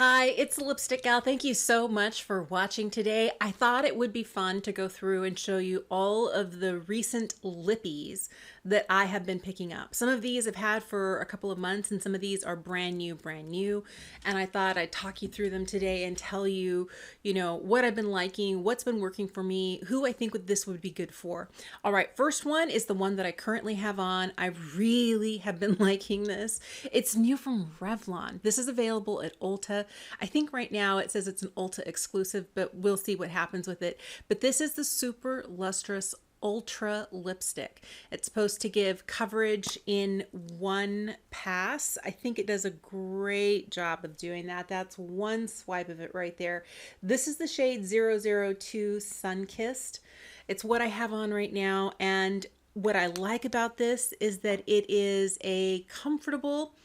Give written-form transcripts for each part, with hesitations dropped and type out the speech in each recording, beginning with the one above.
Hi, it's the Lipstick Gal. Thank you so much for watching today. I thought it would be fun to go through and show you all of the recent lippies that I have been picking up. Some of these I've had for a couple of months and some of these are brand new. And I thought I'd talk you through them today and tell you, what I've been liking, what's been working for me, who I think this would be good for. All right, first one is the one that I currently have on. I really have been liking this. It's new from Revlon. This is available at Ulta. I think right now it says it's an Ulta exclusive, but we'll see what happens with it. But this is the Super Lustrous Ultra Lipstick. It's supposed to give coverage in one pass. I think it does a great job of doing that. That's one swipe of it right there. This is the shade 002 Sunkissed. It's what I have on right now, and what I like about this is that it is a comfortable,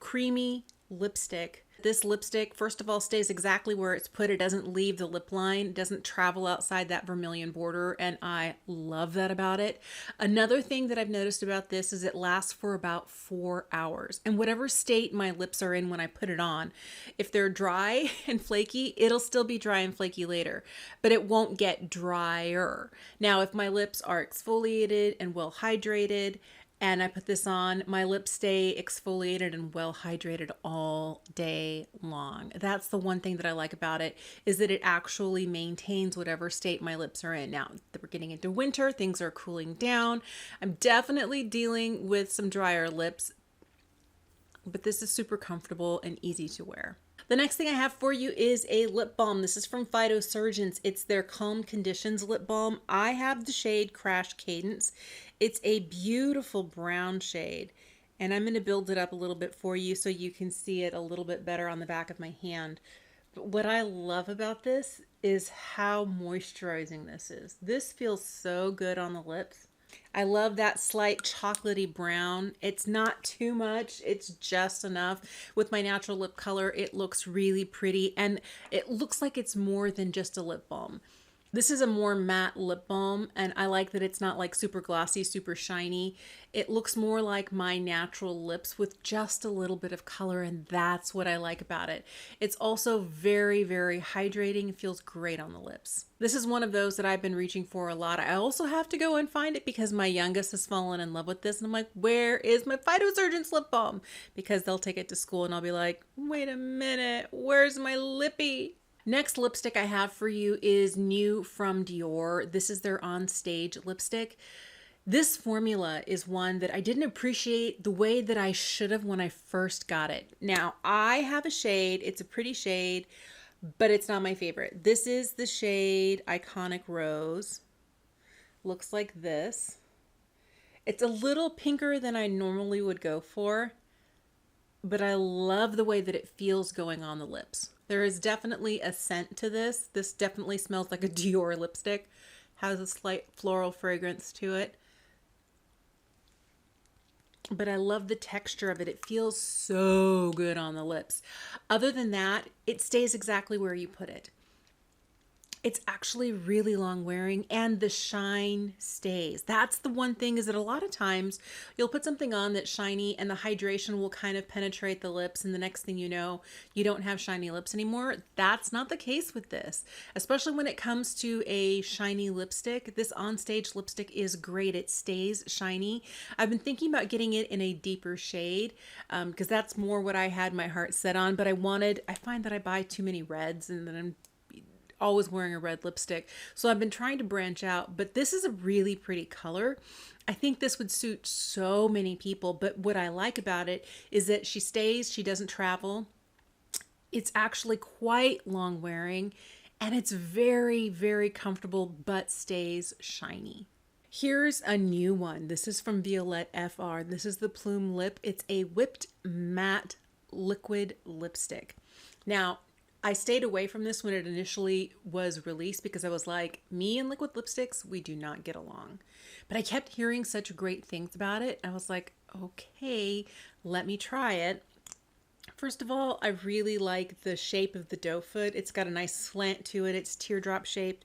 creamy lipstick. This lipstick, first of all, stays exactly where it's put. It doesn't leave the lip line, it doesn't travel outside that vermilion border, and I love that about it. Another thing that I've noticed about this is it lasts for about 4 hours. And whatever state my lips are in when I put it on, if they're dry and flaky, it'll still be dry and flaky later, but it won't get drier. Now, if my lips are exfoliated and well hydrated, and I put this on, my lips stay exfoliated and well hydrated all day long. That's the one thing that I like about it, is that it actually maintains whatever state my lips are in. Now that we're getting into winter, things are cooling down. I'm definitely dealing with some drier lips, but this is super comfortable and easy to wear. The next thing I have for you is a lip balm. This is from Phytosurgeons. It's their Calm Conditions lip balm. I have the shade Crash Cadence. It's a beautiful brown shade, and I'm going to build it up a little bit for you so you can see it a little bit better on the back of my hand. But what I love about this is how moisturizing this is. This feels so good on the lips. I love that slight chocolatey brown. It's not too much, it's just enough. With my natural lip color, it looks really pretty, and it looks like it's more than just a lip balm. This is a more matte lip balm, and I like that it's not like super glossy, super shiny. It looks more like my natural lips with just a little bit of color, and that's what I like about it. It's also very, very hydrating. It feels great on the lips. This is one of those that I've been reaching for a lot. I also have to go and find it because my youngest has fallen in love with this, and I'm like, where is my Phytosurgeons lip balm? Because they'll take it to school, and I'll be like, wait a minute, where's my lippy? Next lipstick I have for you is new from Dior. This is their On Stage lipstick. This formula is one that I didn't appreciate the way that I should have when I first got it. Now, I have a shade. It's a pretty shade, but it's not my favorite. This is the shade Iconic Rose. Looks like this. It's a little pinker than I normally would go for, but I love the way that it feels going on the lips. There is definitely a scent to this. This definitely smells like a Dior lipstick. Has a slight floral fragrance to it. But I love the texture of it. It feels so good on the lips. Other than that, it stays exactly where you put it. It's actually really long wearing, and the shine stays. That's the one thing, is that a lot of times you'll put something on that's shiny and the hydration will kind of penetrate the lips, and the next thing you know, you don't have shiny lips anymore. That's not the case with this, especially when it comes to a shiny lipstick. This On Stage lipstick is great. It stays shiny. I've been thinking about getting it in a deeper shade because that's more what I had my heart set on, but I find that I buy too many reds and then I'm always wearing a red lipstick. So I've been trying to branch out, but this is a really pretty color. I think this would suit so many people, but what I like about it is that she stays, she doesn't travel. It's actually quite long wearing, and it's very, very comfortable, but stays shiny. Here's a new one. This is from Violette FR. This is the Plume Lip. It's a whipped matte liquid lipstick. Now, I stayed away from this when it initially was released because I was like, me and liquid lipsticks, we do not get along. But I kept hearing such great things about it. I was like, okay, let me try it. First of all, I really like the shape of the doe foot. It's got a nice slant to it. It's teardrop shaped.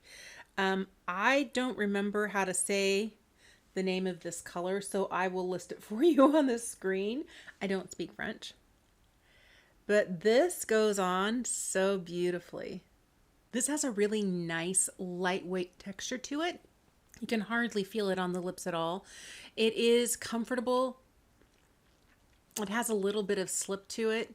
I don't remember how to say the name of this color, so I will list it for you on the screen. I don't speak French. But this goes on so beautifully. This has a really nice lightweight texture to it. You can hardly feel it on the lips at all. It is comfortable. It has a little bit of slip to it.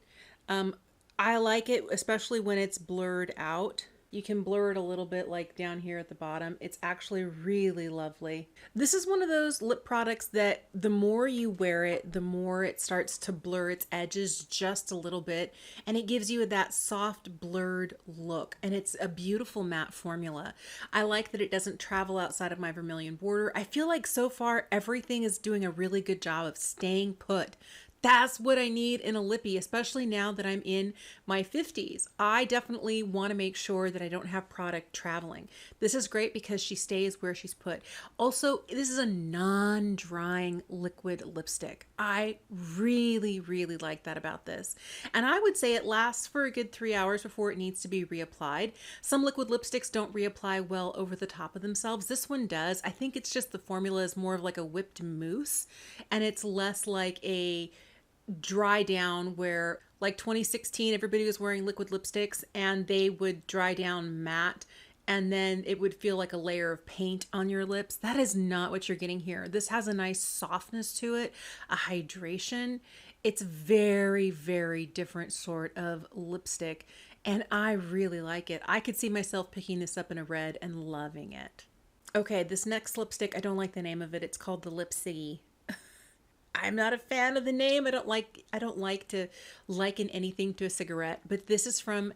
I like it, especially when it's blurred out. You can blur it a little bit like down here at the bottom. It's actually really lovely. This is one of those lip products that the more you wear it, the more it starts to blur its edges just a little bit. And it gives you that soft blurred look. And it's a beautiful matte formula. I like that it doesn't travel outside of my vermilion border. I feel like so far everything is doing a really good job of staying put. That's what I need in a lippy, especially now that I'm in my 50s. I definitely want to make sure that I don't have product traveling. This is great because she stays where she's put. Also, this is a non-drying liquid lipstick. I really, really like that about this. And I would say it lasts for a good 3 hours before it needs to be reapplied. Some liquid lipsticks don't reapply well over the top of themselves. This one does. I think it's just the formula is more of like a whipped mousse, and it's less like a dry down where like 2016 everybody was wearing liquid lipsticks and they would dry down matte and then it would feel like a layer of paint on your lips. That is not what you're getting here. This has a nice softness to it, a hydration. It's very, very different sort of lipstick and I really like it. I could see myself picking this up in a red and loving it. Okay, this next lipstick, I don't like the name of it. It's called the Lip Siggy. I'm not a fan of the name. I don't like to liken anything to a cigarette, but this is from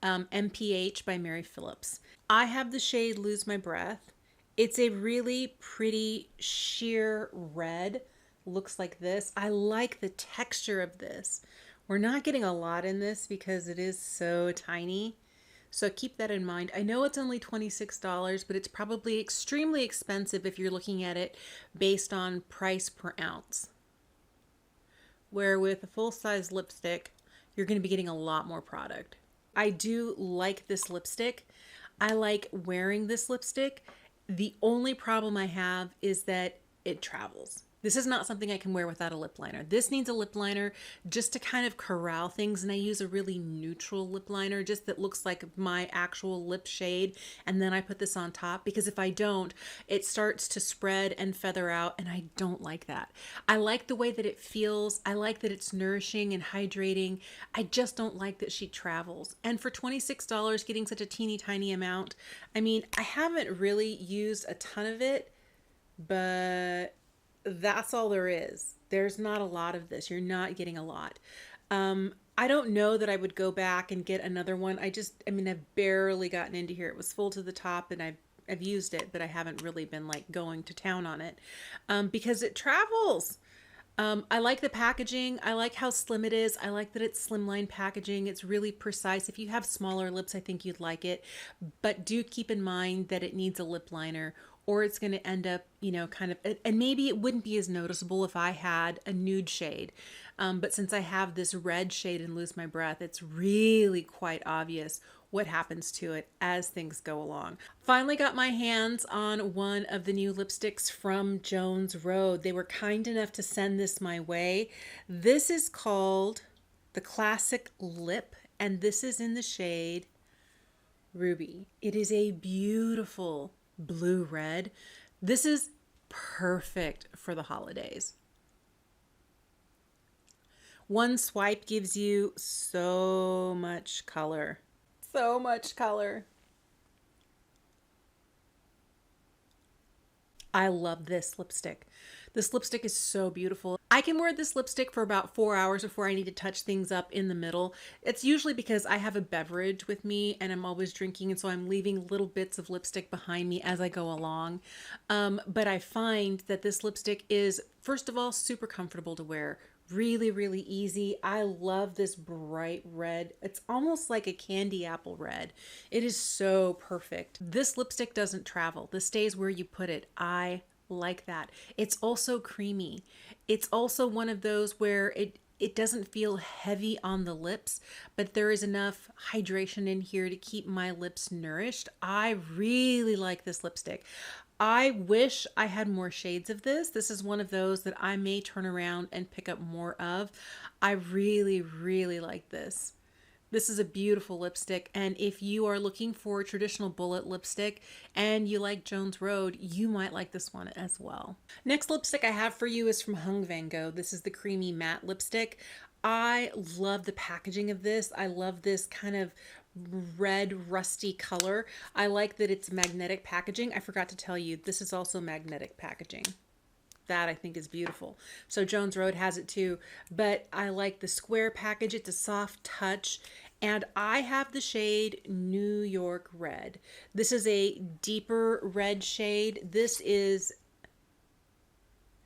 MPH by Mary Phillips. I have the shade Lose My Breath. It's a really pretty sheer red. Looks like this. I like the texture of this. We're not getting a lot in this because it is so tiny. So keep that in mind. I know it's only $26, but it's probably extremely expensive if you're looking at it based on price per ounce. Where with a full-size lipstick, you're going to be getting a lot more product. I do like this lipstick. I like wearing this lipstick. The only problem I have is that it travels. This is not something I can wear without a lip liner. This needs a lip liner just to kind of corral things, and I use a really neutral lip liner just that looks like my actual lip shade, and then I put this on top because if I don't, it starts to spread and feather out, and I don't like that. I like the way that it feels. I like that it's nourishing and hydrating. I just don't like that she travels. And for $26 getting such a teeny tiny amount, I mean, I haven't really used a ton of it, but that's all there is. There's not a lot of this. You're not getting a lot. I don't know that I would go back and get another one. I mean, I've barely gotten into here. It was full to the top and I've used it, but I haven't really been like going to town on it because it travels. I like the packaging. I like how slim it is. I like that it's slimline packaging. It's really precise. If you have smaller lips, I think you'd like it. But do keep in mind that it needs a lip liner or it's going to end up, you know, kind of, and maybe it wouldn't be as noticeable if I had a nude shade. But since I have this red shade and Lose My Breath, it's really quite obvious what happens to it as things go along. Finally got my hands on one of the new lipsticks from Jones Road. They were kind enough to send this my way. This is called the Classic Lip, and this is in the shade Ruby. It is a beautiful blue red. This is perfect for the holidays. One swipe gives you so much color. So much color. I love this lipstick. This lipstick is so beautiful. I can wear this lipstick for about 4 hours before I need to touch things up in the middle. It's usually because I have a beverage with me and I'm always drinking, and so I'm leaving little bits of lipstick behind me as I go along. But I find that this lipstick is, first of all, super comfortable to wear. Really, really easy. I love this bright red. It's almost like a candy apple red. It is so perfect. This lipstick doesn't travel. This stays where you put it. I like that. It's also creamy. It's also one of those where it doesn't feel heavy on the lips, but there is enough hydration in here to keep my lips nourished. I really like this lipstick. I wish I had more shades of this. This is one of those that I may turn around and pick up more of. I really, really like this. This is a beautiful lipstick, and if you are looking for a traditional bullet lipstick and you like Jones Road, you might like this one as well. Next lipstick I have for you is from Hung Van Gogh. This is the creamy matte lipstick. I love the packaging of this. I love this kind of red rusty color. I like that it's magnetic packaging. I forgot to tell you, this is also magnetic packaging. That I think is beautiful. So Jones Road has it too, but I like the square package. It's a soft touch, and I have the shade New York Red. This is a deeper red shade. This is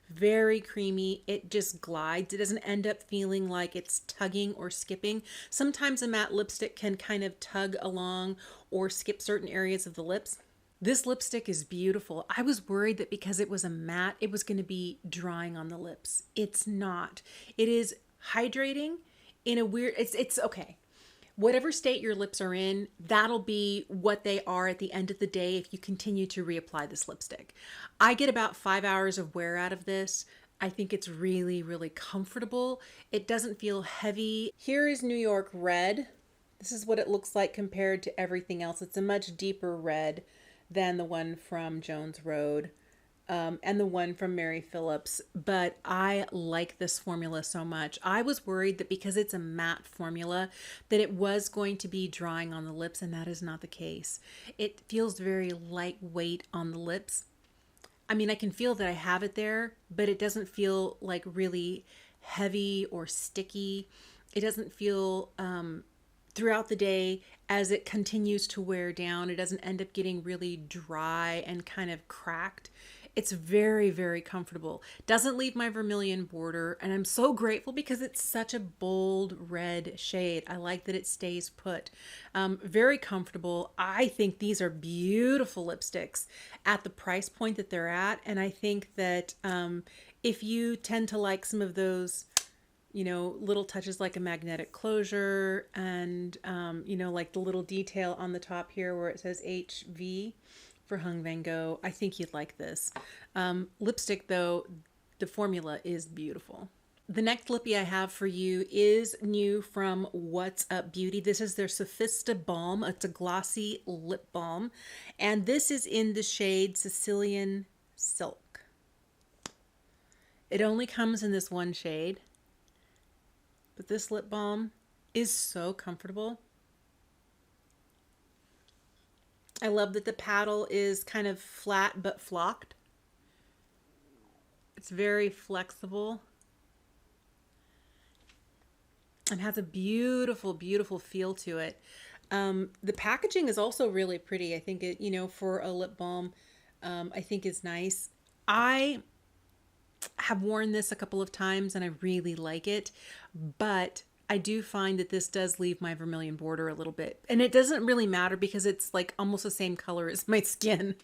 very creamy. It just glides. It doesn't end up feeling like it's tugging or skipping. Sometimes a matte lipstick can kind of tug along or skip certain areas of the lips. This lipstick is beautiful. I was worried that because it was a matte, it was going to be drying on the lips. It's not. It is hydrating in a weird, it's okay. Whatever state your lips are in, that'll be what they are at the end of the day if you continue to reapply this lipstick. I get about 5 hours of wear out of this. I think it's really, really comfortable. It doesn't feel heavy. Here is New York Red. This is what it looks like compared to everything else. It's a much deeper red than the one from Jones Road and the one from Mary Phillips, but I like this formula so much. I was worried that because it's a matte formula that it was going to be drying on the lips, and that is not the case. It feels very lightweight on the lips. I mean, I can feel that I have it there, but it doesn't feel like really heavy or sticky. It doesn't feel throughout the day as it continues to wear down. It doesn't end up getting really dry and kind of cracked. It's very, very comfortable. Doesn't leave my vermilion border, and I'm so grateful because it's such a bold red shade. I like that it stays put. Very comfortable. I think these are beautiful lipsticks at the price point that they're at, and I think that if you tend to like some of those, you know, little touches like a magnetic closure and, you know, like the little detail on the top here where it says HV for Hung Van Gogh, I think you'd like this. Lipstick though, the formula is beautiful. The next lippy I have for you is new from What's Up Beauty. This is their Sophisti-Balm. It's a glossy lip balm, and this is in the shade Sicilian Silk. It only comes in this one shade. But this lip balm is so comfortable. I love that the paddle is kind of flat but flocked. It's very flexible and has a beautiful, beautiful feel to it. The packaging is also really pretty. I think it, you know, for a lip balm, I think is nice. I have worn this a couple of times and I really like it, but I do find that this does leave my vermilion border a little bit, and it doesn't really matter because it's like almost the same color as my skin.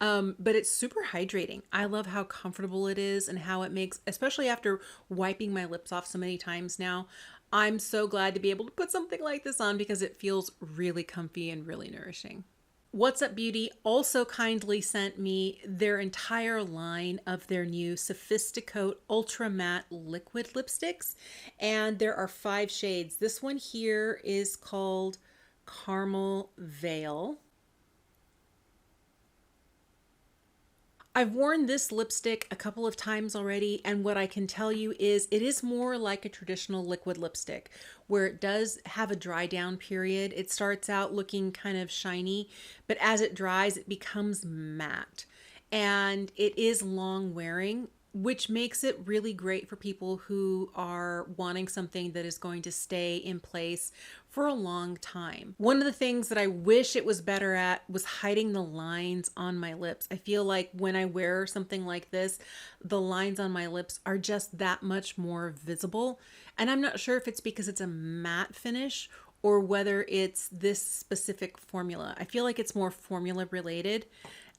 But it's super hydrating. I love how comfortable it is and how it makes, especially after wiping my lips off so many times now, I'm so glad to be able to put something like this on because it feels really comfy and really nourishing. What's Up Beauty also kindly sent me their entire line of their new Sophisti-Coat Ultra Matte Liquid Lipsticks. And there are 5 shades. This one here is called Caramel Veil. I've worn this lipstick a couple of times already, and what I can tell you is it is more like a traditional liquid lipstick where it does have a dry down period. It starts out looking kind of shiny, but as it dries, it becomes matte. And it is long wearing, which makes it really great for people who are wanting something that is going to stay in place for a long time. One of the things that I wish it was better at was hiding the lines on my lips. I feel like when I wear something like this, the lines on my lips are just that much more visible. And I'm not sure if it's because it's a matte finish or whether it's this specific formula. I feel like it's more formula related.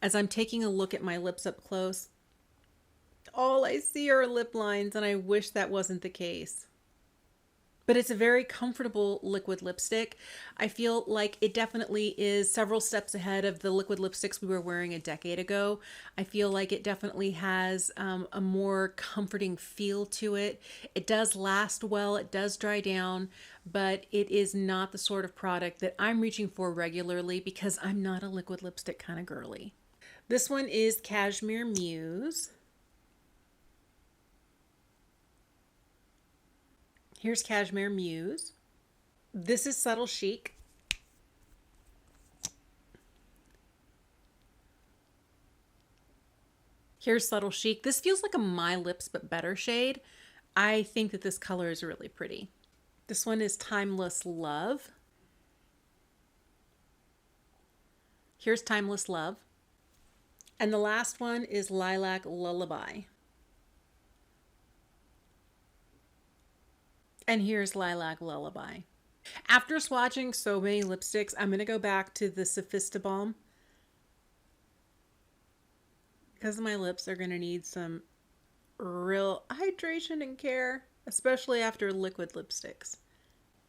As I'm taking a look at my lips up close, all I see are lip lines, and I wish that wasn't the case. but it's a very comfortable liquid lipstick. I feel like it definitely is several steps ahead of the liquid lipsticks we were wearing a decade ago. I feel like it definitely has a more comforting feel to it. It does last well, it does dry down, but it is not the sort of product that I'm reaching for regularly because I'm not a liquid lipstick kind of girly. This one is Cashmere Muse. Here's Cashmere Muse. This is Subtle Chic. Here's Subtle Chic. This feels like a My Lips but better shade. I think that this color is really pretty. This one is Timeless Love. Here's Timeless Love. And the last one is Lilac Lullaby. And here's Lilac Lullaby. After swatching so many lipsticks, I'm going to go back to the Sophisti-Balm because my lips are going to need some real hydration and care, especially after liquid lipsticks.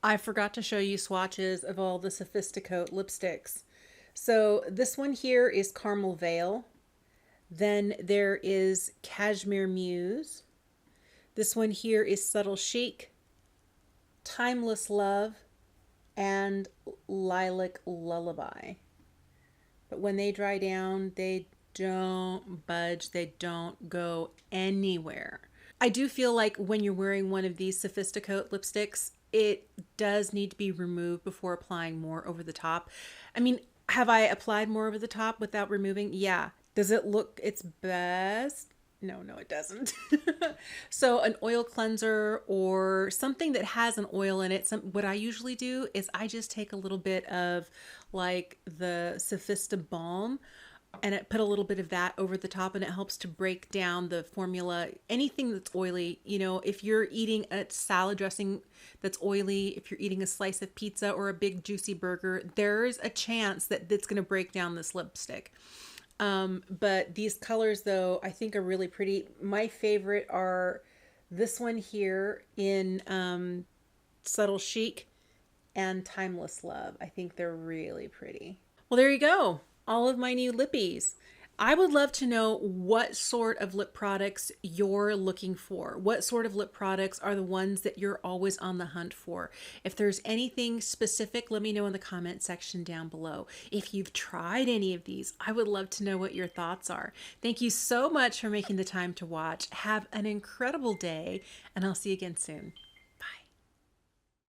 I forgot to show you swatches of all the Sophisti-Coat lipsticks. So this one here is Caramel Veil. Then there is Cashmere Muse. This one here is Subtle Chic, Timeless Love, and Lilac Lullaby. But when they dry down, they don't budge. They don't go anywhere. I do feel like when you're wearing one of these Sophisti-Coat lipsticks, it does need to be removed before applying more over the top. I mean, have I applied more over the top without removing? Yeah. Does it look its best? No, it doesn't. So an oil cleanser or something that has an oil in it. What I usually do is I just take a little bit of like the Sophisti-Balm and I put a little bit of that over the top, and it helps to break down the formula. Anything that's oily, you know, if you're eating a salad dressing that's oily, if you're eating a slice of pizza or a big juicy burger, there's a chance that it's going to break down this lipstick. But these colors, though, I think are really pretty. My favorite are this one here in Subtle Chic and Timeless Love. I think they're really pretty. Well, there you go. All of my new lippies. I would love to know what sort of lip products you're looking for. What sort of lip products are the ones that you're always on the hunt for? If there's anything specific, let me know in the comment section down below. If you've tried any of these, I would love to know what your thoughts are. Thank you so much for making the time to watch. Have an incredible day, and I'll see you again soon.